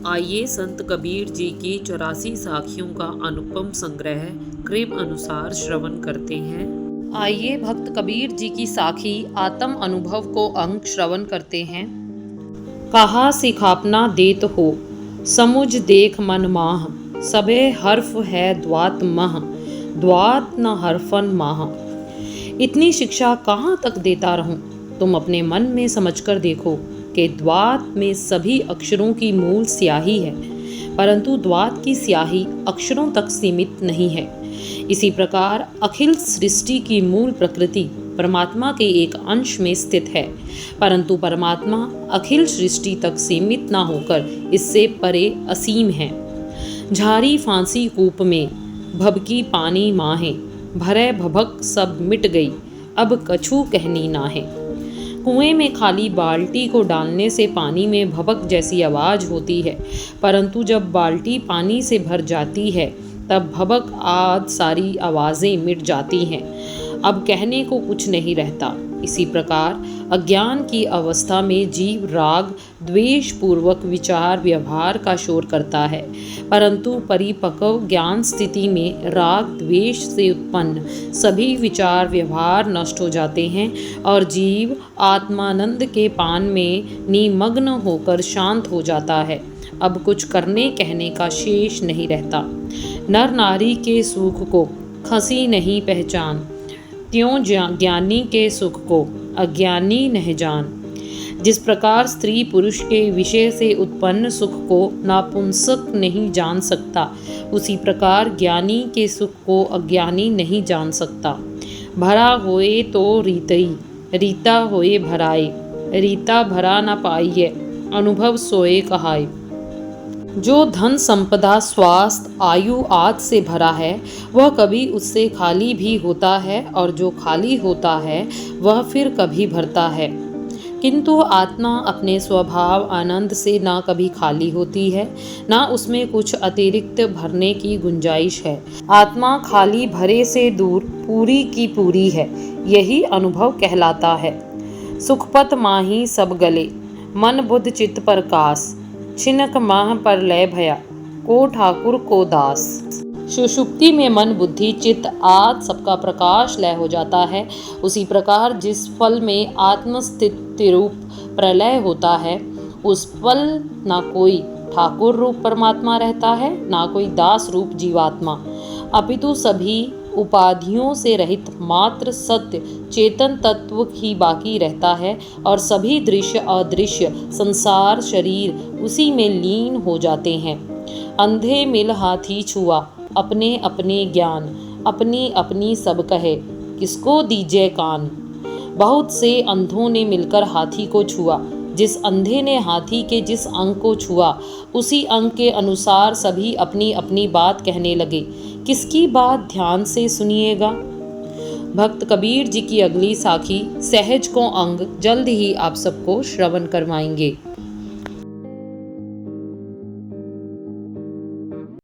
आइए संत कबीर जी की 84 साखियों का अनुपम संग्रह कृपा अनुसार श्रवण करते हैं। आइए भक्त कबीर जी की साखी आत्म अनुभव को अंग श्रवण करते हैं। कहा सिखापना देत हो समुझ देख मन माह, सबे हर्फ है द्वात मह, द्वात न हर्फन माह। इतनी शिक्षा कहाँ तक देता रहूं, तुम अपने मन में समझकर देखो कि द्वात में सभी अक्षरों की मूल स्याही है, परंतु द्वात की स्याही अक्षरों तक सीमित नहीं है। इसी प्रकार अखिल सृष्टि की मूल प्रकृति परमात्मा के एक अंश में स्थित है, परंतु परमात्मा अखिल सृष्टि तक सीमित न होकर इससे परे असीम है। झारी फांसी कूप में भबकी पानी माहे, भरे भभक सब मिट गई, अब कछु कहनी नाहे। कुएं में खाली बाल्टी को डालने से पानी में भभक जैसी आवाज़ होती है, परंतु जब बाल्टी पानी से भर जाती है तब भभक आदि सारी आवाज़ें मिट जाती हैं, अब कहने को कुछ नहीं रहता। इसी प्रकार अज्ञान की अवस्था में जीव राग द्वेष पूर्वक विचार व्यवहार का शोर करता है, परंतु परिपक्व ज्ञान स्थिति में राग द्वेष से उत्पन्न सभी विचार व्यवहार नष्ट हो जाते हैं और जीव आत्मानंद के पान में निमग्न होकर शांत हो जाता है। अब कुछ करने कहने का शेष नहीं रहता। नर नारी के सुख को खसी नहीं पहचान, त्यों ज्ञानी के सुख को अज्ञानी नहीं जान। जिस प्रकार स्त्री पुरुष के विषय से उत्पन्न सुख को नापुंसक नहीं जान सकता, उसी प्रकार ज्ञानी के सुख को अज्ञानी नहीं जान सकता। भरा होए तो रीतई, रीता होए भराए, रीता भरा न पाइए, अनुभव सोए कहाय। जो धन संपदा स्वास्थ्य आयु आदि से भरा है वह कभी उससे खाली भी होता है, और जो खाली होता है वह फिर कभी भरता है। किंतु आत्मा अपने स्वभाव आनंद से ना कभी खाली होती है, ना उसमें कुछ अतिरिक्त भरने की गुंजाइश है। आत्मा खाली भरे से दूर पूरी की पूरी है, यही अनुभव कहलाता है। सुखपत माही सब गले, मन बुद्ध चित्त प्रकाश, छिनक माह पर लय भया, को ठाकुर को दास। सुषुप्ति में मन बुद्धि चित्त आदि सबका प्रकाश लय हो जाता है। उसी प्रकार जिस फल में आत्मस्थिति रूप प्रलय होता है, उस फल ना कोई ठाकुर रूप परमात्मा रहता है, ना कोई दास रूप जीवात्मा, अपितु सभी उपाधियों से रहित मात्र सत्य चेतन तत्व ही बाकी रहता है, और सभी दृश्य अदृश्य संसार शरीर उसी में लीन हो जाते हैं। अंधे मिल हाथी छुआ, अपने अपने ज्ञान, अपनी अपनी सब कहे, किसको दीजिए कान। बहुत से अंधों ने मिलकर हाथी को छुआ, जिस अंधे ने हाथी के जिस अंग को छुआ, उसी अंग के अनुसार सभी अपनी अपनी बात कहने लगे। किसकी बात ध्यान से सुनिएगा। भक्त कबीर जी की अगली साखी सहज को अंग जल्द ही आप सबको श्रवण करवाएंगे।